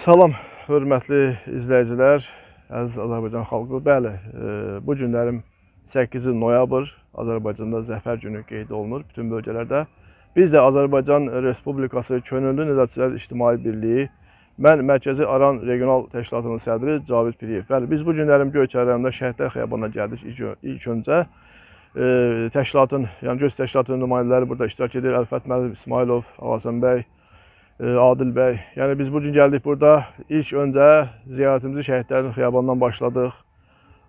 Salam, hörmətli izləyicilər, əziz Azərbaycan xalqı. Bəli, bu günlərim 8 noyabr Azərbaycanda Zəfər günü qeyd olunur bütün bölgələrdə. Biz də Azərbaycan Respublikası Könüllü Nəzarətçilər İctimai Birliyi, mən Mərkəzi Aran Regional Təşkilatının sədri Cavid Piriyev. Bəli, biz bu günlərim Göyçay rayonunda Şəhidlər Xiyabanına gəldik ilk öncə. Təşkilatın, yəni Göz Təşkilatının nümayəndələri burada iştirak edir. Əlfət Müəllim, İsmailov, Ağasan bəy, Adil bəy. Yəni biz bugün gəldik burada. İlk öncə ziyarətimizi Şəhidlərin Xiyabanından başladıq.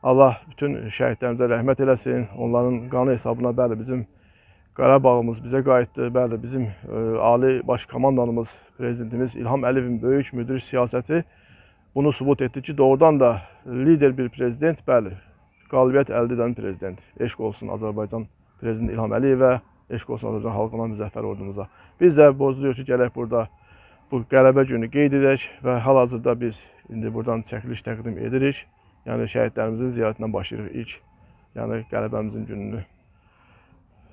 Allah bütün şəhidlərimizə rəhmət eləsin. Onların qanı hesabına bəli bizim Qarabağımız bizə qayıtdı. Bəli bizim Ali Baş Komandanımız, Prezidentimiz İlham Əliyevin böyük müdrik siyasəti bunu sübut etdi ki, doğrudan da lider bir prezident, bəli, qalibiyyət əldə edən prezident. Eşq olsun Azərbaycan Prezidenti İlham Əliyevə, eşq olsun Azərbaycan xalqına, müzəffər ordumuza. Biz də borcluyuq ki, gələk burada bu qələbə günü qeyd edək və hal-hazırda biz indi buradan çəkiliş təqdim edirik. Yəni şəhidlərimizin ziyarətindən başlayırıq ilk, yəni qələbəmizin gününü.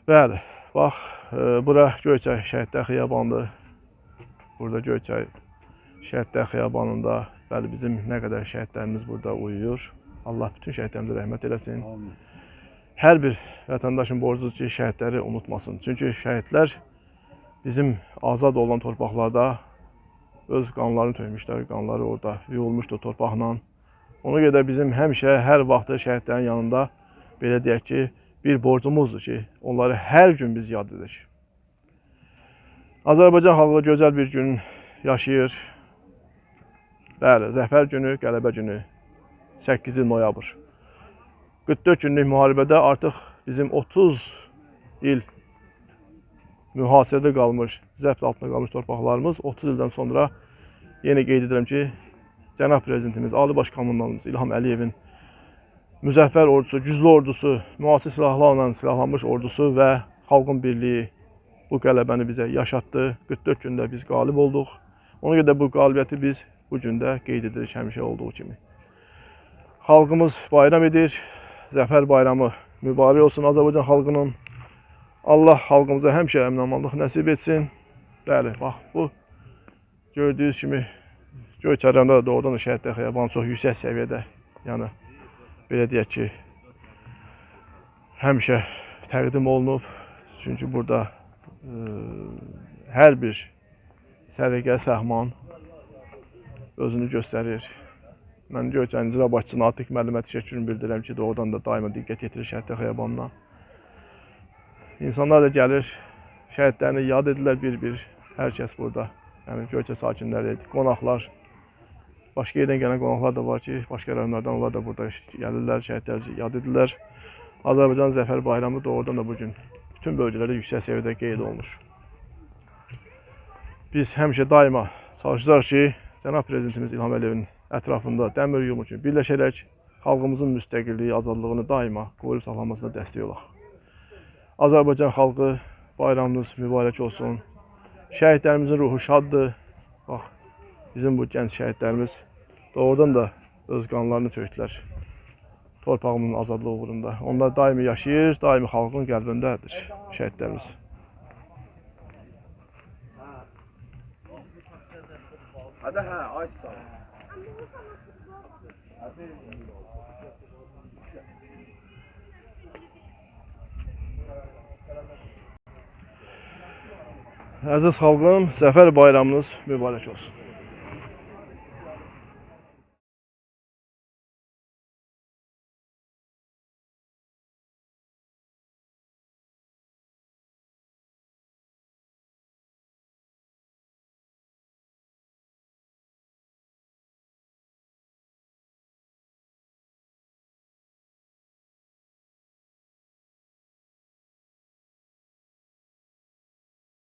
Bəli, bax, bura Göyçay Şəhidlər Xiyabanıdır. Burada Göyçay Şəhidlər Xiyabanında, bəli, bizim nə qədər şəhidlərimiz burada uyuyur. Allah bütün şəhidlərimizə rəhmət eləsin. Hər bir vətəndaşın borcudur ki, şəhidləri unutmasın. Çünki şəhidlər bizim azad olan torpaqlarda öz qanlarını töymüşlər, qanları orada yuyulmuşdur torpaqla. Ona görə də bizim həmişə, hər vaxt şəhidlərin yanında belə deyək ki, bir borcumuzdur ki, onları hər gün biz yad edək. Azərbaycan xalqı gözəl bir gün yaşayır. Bəli, Zəfər günü, qələbə günü, 8 noyabr. 44 günlük müharibədə artıq bizim 30 il mühasirədə qalmış, zəbt altında qalmış torpaqlarımız 30 ildən sonra yenə qeyd edirəm ki, Cənab Prezidentimiz, Ali Baş Komandanımız İlham Əliyevin müzəffər ordusu, güclü ordusu, müasir silahlarla silahlanmış ordusu və xalqın birliyi bu qələbəni bizə yaşatdı. 44 gündə biz qalib olduq. Ona görə də bu qalibiyyəti biz bu gündə qeyd edirik həmişə olduğu kimi. Xalqımız bayram edir. Zəfər bayramı mübarək olsun Azərbaycan xalqının. Allah xalqımıza həmişə əmin-amanlıq nəsib etsin. Bəli, bax bu gördüyünüz kimi Göyçay rayonunda da doğrudan da Şəhidlər Xiyabanı çox yüksək səviyyədə, yəni belə deyək ki, həmişə təqdim olunub. Çünki burada hər bir səliqə, səhman özünü göstərir. Mən Göyçayın icra başçısı Natiq müəllimə təşəkkürümü bildirirəm ki, doğrudan da daima diqqət yetirir Şəhidlər Xiyabanına. İnsanlar da gəlir, şəhidlərini yad edirlər bir-bir. Hər kəs burada, yəni Göyçay sakinləri, qonaqlar, başqa yerdən gələn qonaqlar da var ki, başqa rayonlardan onlar da burada gəlirlər, şəhidləri yad edirlər. Azərbaycan Zəfər bayramı doğrudan da bugün bütün bölgələrdə yüksək səviyyədə qeyd olunur. Biz həmişə daima çalışacağıq ki, Cənab Prezidentimiz İlham Əliyevin ətrafında dəmir yumu kimi birləşərək xalqımızın müstəqilliyi, azadlığını daima qoruyub saxlamasına dəstək olaq. Azərbaycan xalqı bayramınız mübarək olsun. Şəhidlərimizin ruhu şaddır. Bax, bizim bu gənc şəhidlərimiz doğrudan da öz qanlarını tökdülər torpağımızın azadlığı uğrunda. Onlar daimi yaşayır, daimi xalqın qəlbindədir şəhidlərimiz. Hadi hə, ay sağ ol. Əziz xalqım, Zəfər bayramınız mübarək olsun.